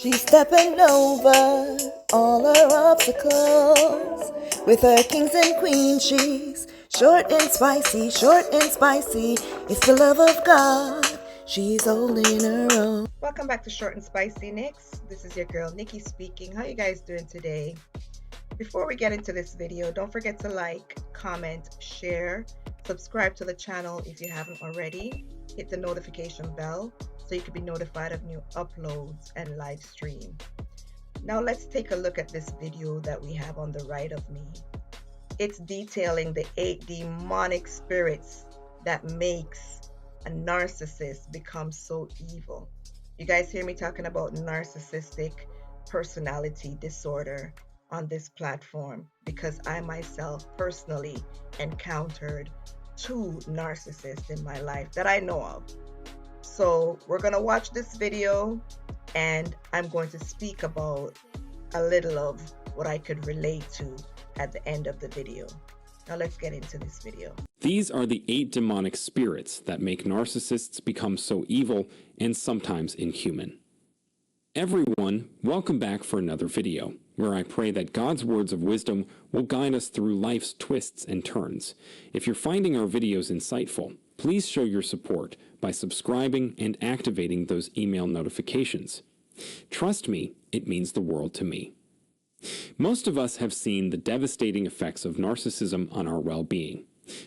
She's stepping over all her obstacles. With her kings and queens, she's short and spicy, short and spicy. It's the love of God, she's holding her own. Welcome back to Short and Spicy Nikks. This is your girl Nikki speaking. How you guys doing today? Before we get into this video, don't forget to like, comment, share, subscribe to the channel if you haven't already. Hit the notification bell so you can be notified of new uploads and live stream. Now let's take a look at this video that we have on the right of me. It's detailing the 8 demonic spirits that makes a narcissist become so evil. You guys hear me talking about narcissistic personality disorder on this platform because I myself personally encountered 2 narcissists in my life that I know of. So we're going to watch this video and I'm going to speak about a little of what I could relate to at the end of the video. Now let's get into this video. These are the 8 demonic spirits that make narcissists become so evil and sometimes inhuman. Everyone, welcome back for another video, where I pray that God's words of wisdom will guide us through life's twists and turns. If you're finding our videos insightful, please show your support by subscribing and activating those email notifications. Trust me, it means the world to me. Most of us have seen the devastating effects of narcissism on our well-being.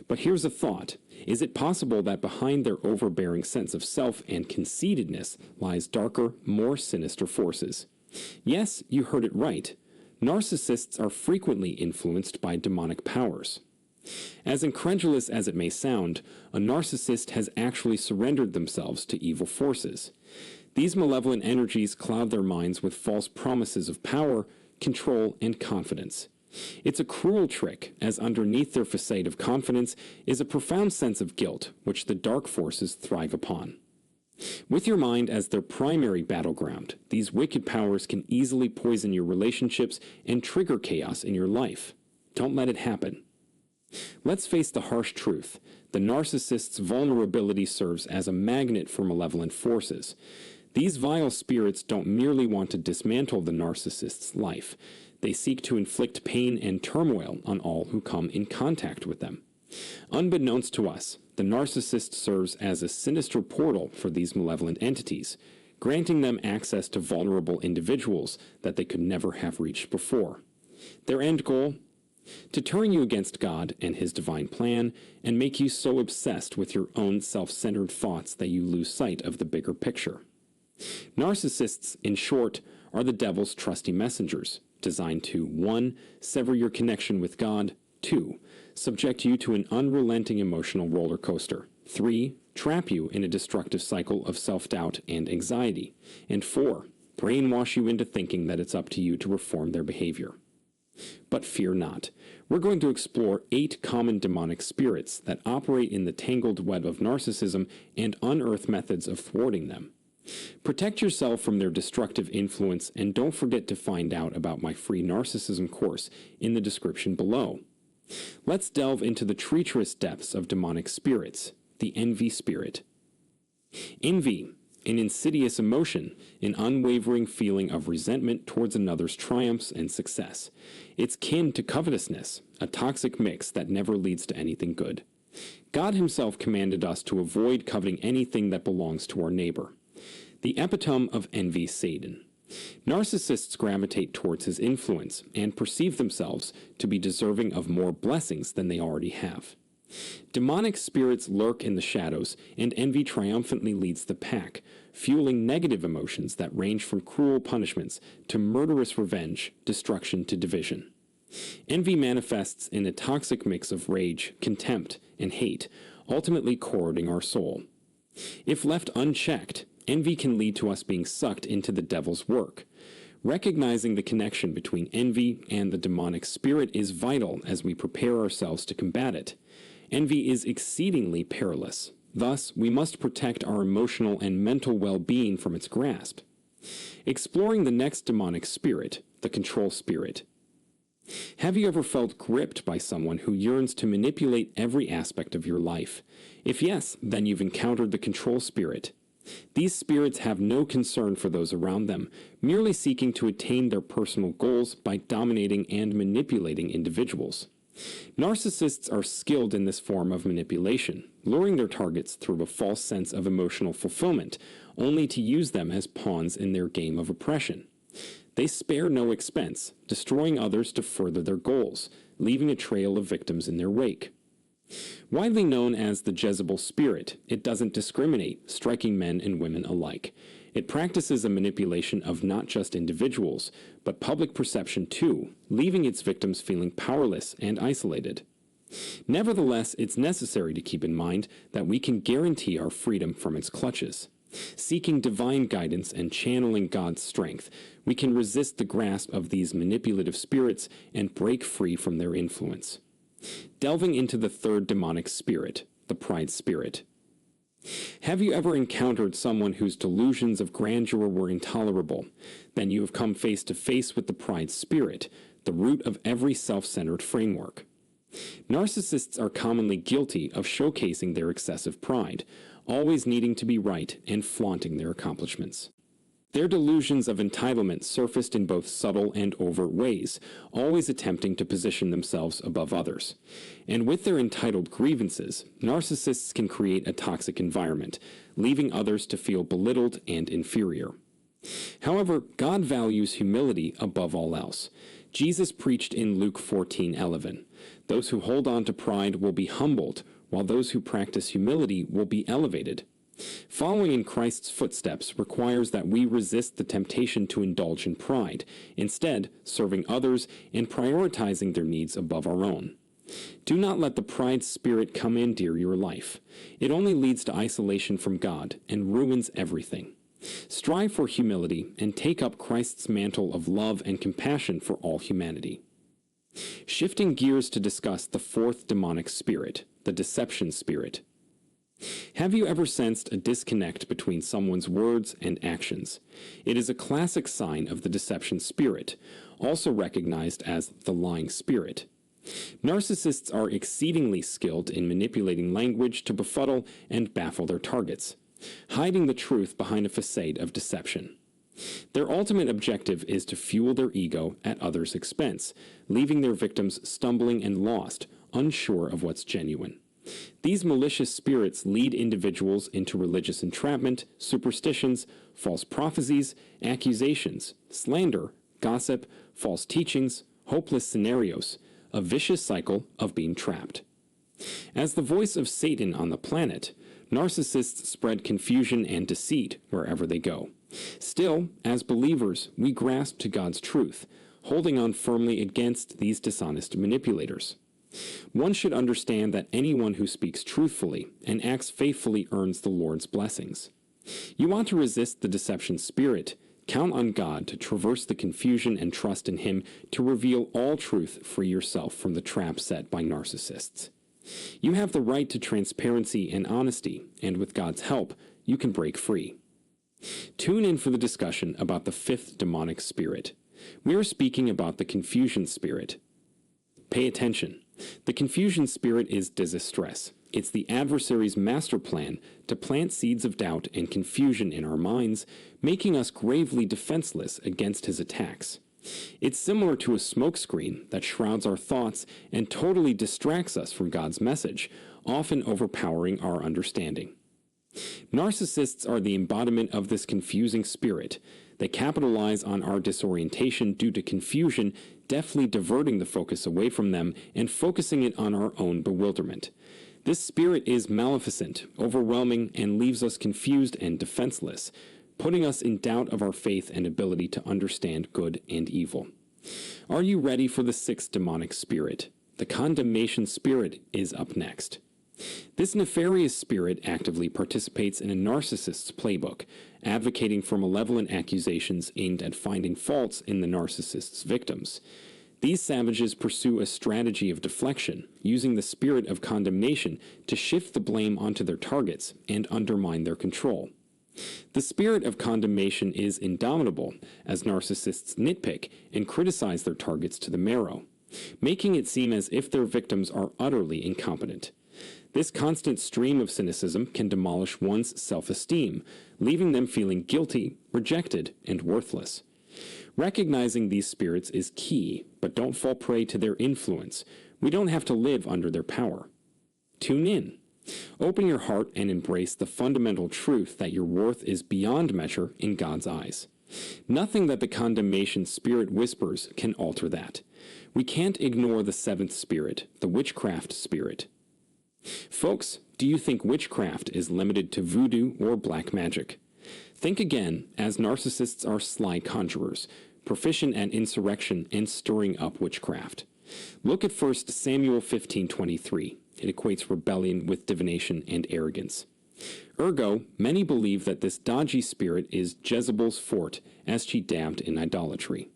But here's a thought. Is it possible that behind their overbearing sense of self and conceitedness lies darker, more sinister forces? Yes, you heard it right. Narcissists are frequently influenced by demonic powers. As incredulous as it may sound, a narcissist has actually surrendered themselves to evil forces. These malevolent energies cloud their minds with false promises of power, control, and confidence. It's a cruel trick, as underneath their facade of confidence is a profound sense of guilt, which the dark forces thrive upon. With your mind as their primary battleground, these wicked powers can easily poison your relationships and trigger chaos in your life. Don't let it happen. Let's face the harsh truth. The narcissist's vulnerability serves as a magnet for malevolent forces. These vile spirits don't merely want to dismantle the narcissist's life. They seek to inflict pain and turmoil on all who come in contact with them. Unbeknownst to us, the narcissist serves as a sinister portal for these malevolent entities, granting them access to vulnerable individuals that they could never have reached before. Their end goal? To turn you against God and His divine plan, and make you so obsessed with your own self-centered thoughts that you lose sight of the bigger picture. Narcissists, in short, are the devil's trusty messengers, designed to 1. Sever your connection with God, 2. Subject you to an unrelenting emotional roller coaster, 3. Trap you in a destructive cycle of self-doubt and anxiety, and 4. Brainwash you into thinking that it's up to you to reform their behavior. But fear not. We're going to explore 8 common demonic spirits that operate in the tangled web of narcissism and unearth methods of thwarting them. Protect yourself from their destructive influence, and don't forget to find out about my free narcissism course in the description below. Let's delve into the treacherous depths of demonic spirits, the envy spirit. Envy, an insidious emotion, an unwavering feeling of resentment towards another's triumphs and success. It's kin to covetousness, a toxic mix that never leads to anything good. God Himself commanded us to avoid coveting anything that belongs to our neighbor. The epitome of envy, Satan. Narcissists gravitate towards his influence and perceive themselves to be deserving of more blessings than they already have. Demonic spirits lurk in the shadows, and envy triumphantly leads the pack, fueling negative emotions that range from cruel punishments to murderous revenge, destruction to division. Envy manifests in a toxic mix of rage, contempt, and hate, ultimately corroding our soul. If left unchecked, envy can lead to us being sucked into the devil's work. Recognizing the connection between envy and the demonic spirit is vital as we prepare ourselves to combat it. Envy is exceedingly perilous. Thus, we must protect our emotional and mental well-being from its grasp. Exploring the next demonic spirit, the control spirit. Have you ever felt gripped by someone who yearns to manipulate every aspect of your life? If yes, then you've encountered the control spirit. These spirits have no concern for those around them, merely seeking to attain their personal goals by dominating and manipulating individuals. Narcissists are skilled in this form of manipulation, luring their targets through a false sense of emotional fulfillment, only to use them as pawns in their game of oppression. They spare no expense, destroying others to further their goals, leaving a trail of victims in their wake. Widely known as the Jezebel spirit, it doesn't discriminate, striking men and women alike. It practices a manipulation of not just individuals, but public perception too, leaving its victims feeling powerless and isolated. Nevertheless, it's necessary to keep in mind that we can guarantee our freedom from its clutches. Seeking divine guidance and channeling God's strength, we can resist the grasp of these manipulative spirits and break free from their influence. Delving into the third demonic spirit, the pride spirit. Have you ever encountered someone whose delusions of grandeur were intolerable? Then you have come face to face with the pride spirit, the root of every self-centered framework. Narcissists are commonly guilty of showcasing their excessive pride, always needing to be right and flaunting their accomplishments. Their delusions of entitlement surfaced in both subtle and overt ways, always attempting to position themselves above others. And with their entitled grievances, narcissists can create a toxic environment, leaving others to feel belittled and inferior. However, God values humility above all else. Jesus preached in Luke 14:11, "Those who hold on to pride will be humbled, while those who practice humility will be elevated." Following in Christ's footsteps requires that we resist the temptation to indulge in pride, instead serving others and prioritizing their needs above our own. Do not let the pride spirit commandeer your life. It only leads to isolation from God and ruins everything. Strive for humility and take up Christ's mantle of love and compassion for all humanity. Shifting gears to discuss the fourth demonic spirit, the deception spirit. Have you ever sensed a disconnect between someone's words and actions? It is a classic sign of the deception spirit, also recognized as the lying spirit. Narcissists are exceedingly skilled in manipulating language to befuddle and baffle their targets, hiding the truth behind a facade of deception. Their ultimate objective is to fuel their ego at others' expense, leaving their victims stumbling and lost, unsure of what's genuine. These malicious spirits lead individuals into religious entrapment, superstitions, false prophecies, accusations, slander, gossip, false teachings, hopeless scenarios, a vicious cycle of being trapped. As the voice of Satan on the planet, narcissists spread confusion and deceit wherever they go. Still, as believers, we grasp to God's truth, holding on firmly against these dishonest manipulators. One should understand that anyone who speaks truthfully and acts faithfully earns the Lord's blessings. You want to resist the deception spirit, count on God to traverse the confusion and trust in Him to reveal all truth, free yourself from the trap set by narcissists. You have the right to transparency and honesty, and with God's help, you can break free. Tune in for the discussion about the fifth demonic spirit. We are speaking about the confusion spirit. Pay attention. The confusion spirit is distress. It's the adversary's master plan to plant seeds of doubt and confusion in our minds, making us gravely defenseless against his attacks. It's similar to a smokescreen that shrouds our thoughts and totally distracts us from God's message, often overpowering our understanding. Narcissists are the embodiment of this confusing spirit. They capitalize on our disorientation due to confusion, deftly diverting the focus away from them and focusing it on our own bewilderment. This spirit is maleficent, overwhelming, and leaves us confused and defenseless, putting us in doubt of our faith and ability to understand good and evil. Are you ready for the sixth demonic spirit? The condemnation spirit is up next. This nefarious spirit actively participates in a narcissist's playbook, advocating for malevolent accusations aimed at finding faults in the narcissist's victims. These savages pursue a strategy of deflection, using the spirit of condemnation to shift the blame onto their targets and undermine their control. The spirit of condemnation is indomitable, as narcissists nitpick and criticize their targets to the marrow, making it seem as if their victims are utterly incompetent. This constant stream of cynicism can demolish one's self-esteem, leaving them feeling guilty, rejected, and worthless. Recognizing these spirits is key, but don't fall prey to their influence. We don't have to live under their power. Tune in. Open your heart and embrace the fundamental truth that your worth is beyond measure in God's eyes. Nothing that the condemnation spirit whispers can alter that. We can't ignore the seventh spirit, the witchcraft spirit. Folks, do you think witchcraft is limited to voodoo or black magic? Think again, as narcissists are sly conjurers, proficient at insurrection and stirring up witchcraft. Look at 1 Samuel 15:23. It equates rebellion with divination and arrogance. Ergo, many believe that this dodgy spirit is Jezebel's fort as she dabbed in idolatry.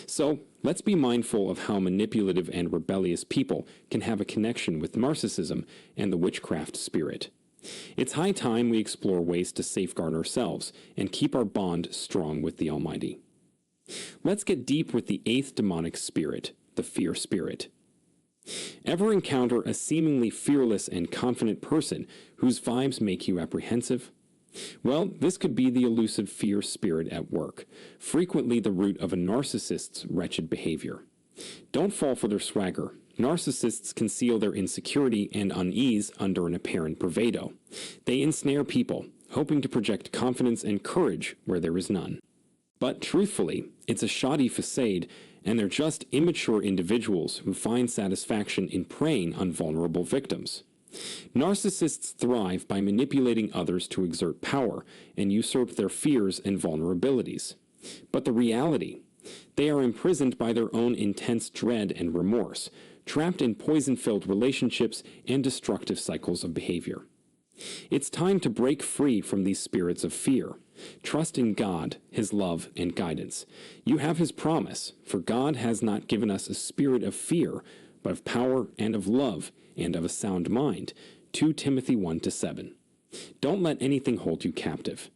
So, let's be mindful of how manipulative and rebellious people can have a connection with narcissism and the witchcraft spirit. It's high time we explore ways to safeguard ourselves and keep our bond strong with the Almighty. Let's get deep with the eighth demonic spirit, the fear spirit. Ever encounter a seemingly fearless and confident person whose vibes make you apprehensive? Well, this could be the elusive fear spirit at work, frequently the root of a narcissist's wretched behavior. Don't fall for their swagger. Narcissists conceal their insecurity and unease under an apparent bravado. They ensnare people, hoping to project confidence and courage where there is none. But truthfully, it's a shoddy facade, and they're just immature individuals who find satisfaction in preying on vulnerable victims. Narcissists thrive by manipulating others to exert power and usurp their fears and vulnerabilities. But the reality, they are imprisoned by their own intense dread and remorse, trapped in poison-filled relationships and destructive cycles of behavior. It's time to break free from these spirits of fear. Trust in God, His love, and guidance. You have His promise, for God has not given us a spirit of fear, but of power and of love and of a sound mind. 2 Timothy 1-7. Don't let anything hold you captive.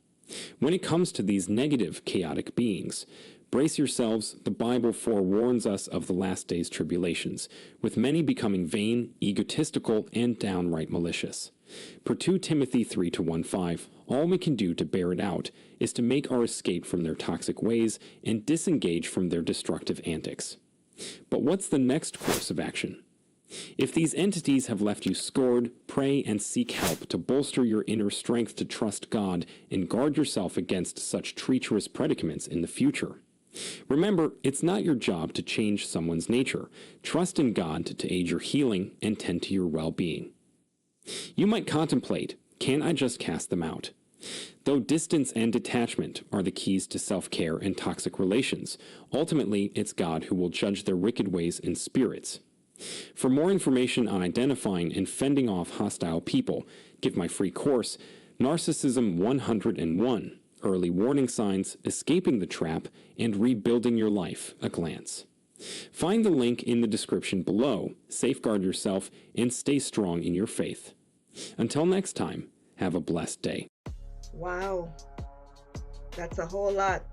When it comes to these negative, chaotic beings, brace yourselves. The Bible forewarns us of the last days' tribulations, with many becoming vain, egotistical, and downright malicious. Per 2 Timothy 3-1-5, all we can do to bear it out is to make our escape from their toxic ways and disengage from their destructive antics. But what's the next course of action? If these entities have left you scored, pray and seek help to bolster your inner strength to trust God and guard yourself against such treacherous predicaments in the future. Remember, it's not your job to change someone's nature. Trust in God to aid your healing and tend to your well-being. You might contemplate, can I just cast them out? Though distance and detachment are the keys to self-care and toxic relations, ultimately it's God who will judge their wicked ways and spirits. For more information on identifying and fending off hostile people, get my free course, Narcissism 101, Early Warning Signs, Escaping the Trap, and Rebuilding Your Life, a glance. Find the link in the description below, safeguard yourself, and stay strong in your faith. Until next time, have a blessed day. Wow, that's a whole lot.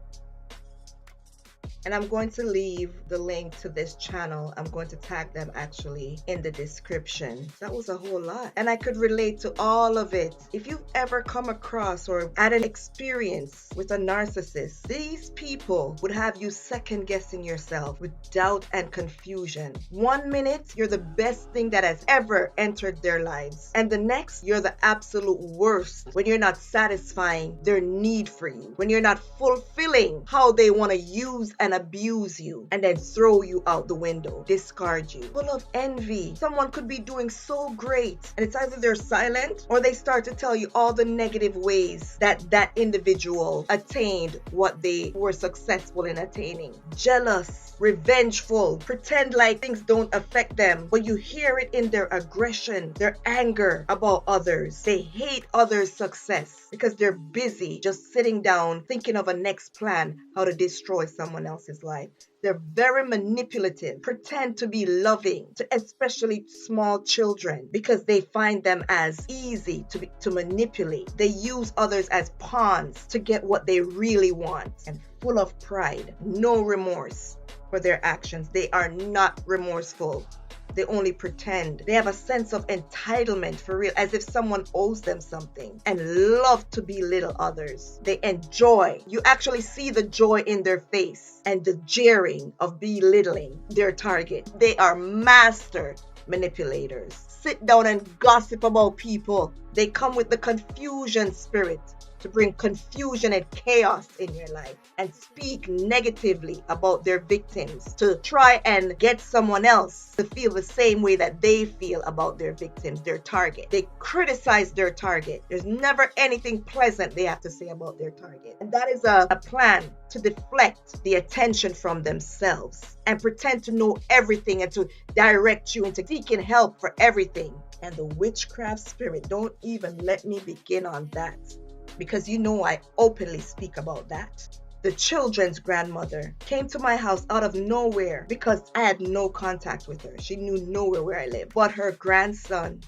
And I'm going to leave the link to this channel. I'm going to tag them actually in the description. That was a whole lot. And I could relate to all of it. If you've ever come across or had an experience with a narcissist, these people would have you second guessing yourself with doubt and confusion. 1 minute, you're the best thing that has ever entered their lives. And the next, you're the absolute worst when you're not satisfying their need for you. When you're not fulfilling how they want to use and abuse you and then throw you out the window, discard you. Full of envy. Someone could be doing so great and it's either they're silent or they start to tell you all the negative ways that that individual attained what they were successful in attaining. Jealous, revengeful, pretend like things don't affect them, but you hear it in their aggression, their anger about others. They hate others' success because they're busy just sitting down thinking of a next plan how to destroy someone else's life. They're very manipulative, pretend to be loving to especially small children because they find them as easy to manipulate. They use others as pawns to get what they really want, and full of pride, no remorse for their actions. They are not remorseful. They only pretend. They have a sense of entitlement for real, as if someone owes them something, and love to belittle others. They enjoy. You actually see the joy in their face and the jeering of belittling their target. They are master manipulators. Sit down and gossip about people. They come with the confusion spirit to bring confusion and chaos in your life and speak negatively about their victims to try and get someone else to feel the same way that they feel about their victims, their target. They criticize their target. There's never anything pleasant they have to say about their target. And that is a plan to deflect the attention from themselves and pretend to know everything and to direct you into seeking help for everything. And the witchcraft spirit, don't even let me begin on that, because you know I openly speak about that. The children's grandmother came to my house out of nowhere because I had no contact with her. She knew nowhere where I lived. But her grandson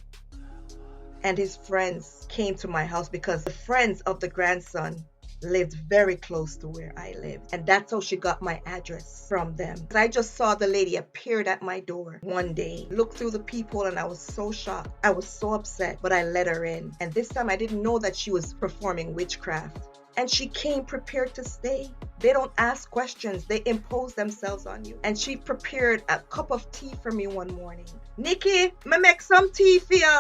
and his friends came to my house because the friends of the grandson lived very close to where I lived. And that's how she got my address from them. I just saw the lady appeared at my door one day, looked through the peephole, and I was so shocked. I was so upset, but I let her in. And this time I didn't know that she was performing witchcraft. And she came prepared to stay. They don't ask questions. They impose themselves on you. And she prepared a cup of tea for me one morning. Nikki, me make some tea for you.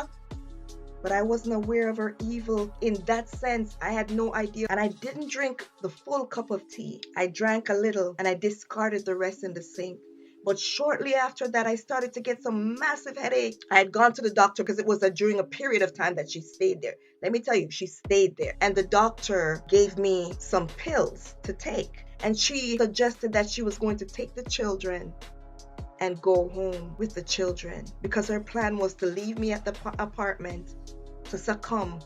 But I wasn't aware of her evil in that sense. I had no idea. And I didn't drink the full cup of tea. I drank a little and I discarded the rest in the sink. But shortly after that, I started to get some massive headache. I had gone to the doctor because it was during a period of time that she stayed there. Let me tell you, she stayed there. And the doctor gave me some pills to take. And she suggested that she was going to take the children and go home with the children, because her plan was to leave me at the apartment to succumb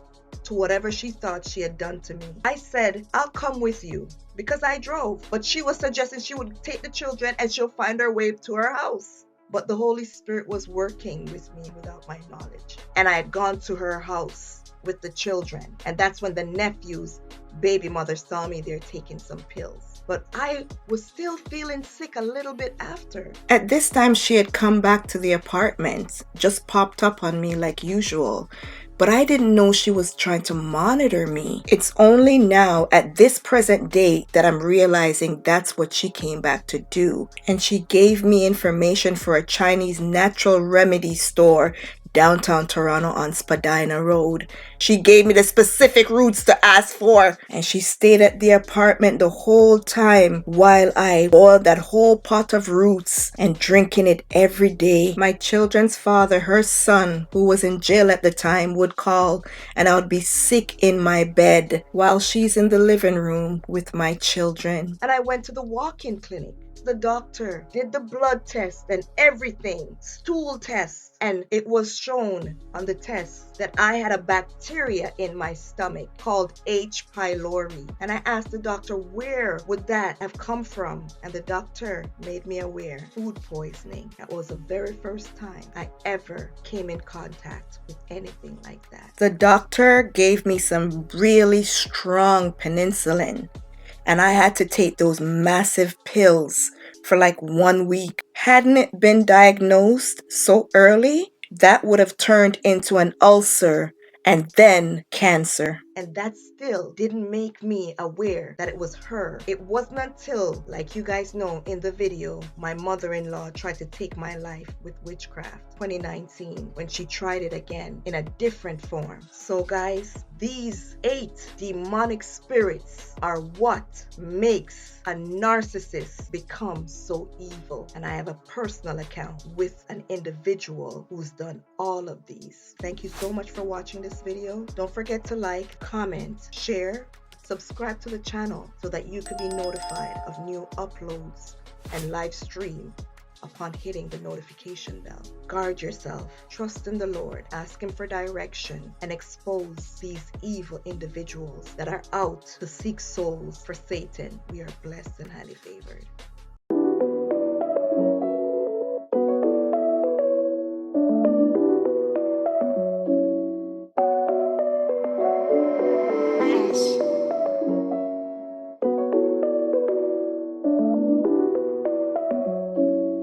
to whatever she thought she had done to me. I said, I'll come with you, because I drove. But she was suggesting she would take the children and she'll find her way to her house. But the Holy Spirit was working with me without my knowledge. And I had gone to her house with the children. And that's when the nephew's baby mother saw me there taking some pills. But I was still feeling sick a little bit after. At this time, she had come back to the apartment, just popped up on me like usual. But I didn't know she was trying to monitor me. It's only now, at this present date, that I'm realizing that's what she came back to do. And she gave me information for a Chinese natural remedy store downtown Toronto on Spadina Road. She gave me the specific routes to ask for, and she stayed at the apartment the whole time while I boiled that whole pot of roots and drinking it every day. My children's father, her son, who was in jail at the time, would call, and I would be sick in my bed while she's in the living room with my children. And I went to the walk-in clinic. The doctor did the blood test and everything, stool tests, and it was shown on the test that I had a bacteria in my stomach called H. pylori. And I asked the doctor, where would that have come from? And the doctor made me aware, food poisoning. That was the very first time I ever came in contact with anything like that. The doctor gave me some really strong penicillin, and I had to take those massive pills for like 1 week. Hadn't it been diagnosed so early, that would have turned into an ulcer and then cancer. And that still didn't make me aware that it was her. It wasn't until, like you guys know in the video, my mother-in-law tried to take my life with witchcraft, 2019, when she tried it again in a different form. So guys, these 8 demonic spirits are what makes a narcissist become so evil. And I have a personal account with an individual who's done all of these. Thank you so much for watching this video. Don't forget to like, comment, share, subscribe to the channel so that you can be notified of new uploads and live stream upon hitting the notification bell. Guard yourself, trust in the Lord, ask Him for direction, and expose these evil individuals that are out to seek souls for Satan. We are blessed and highly favored.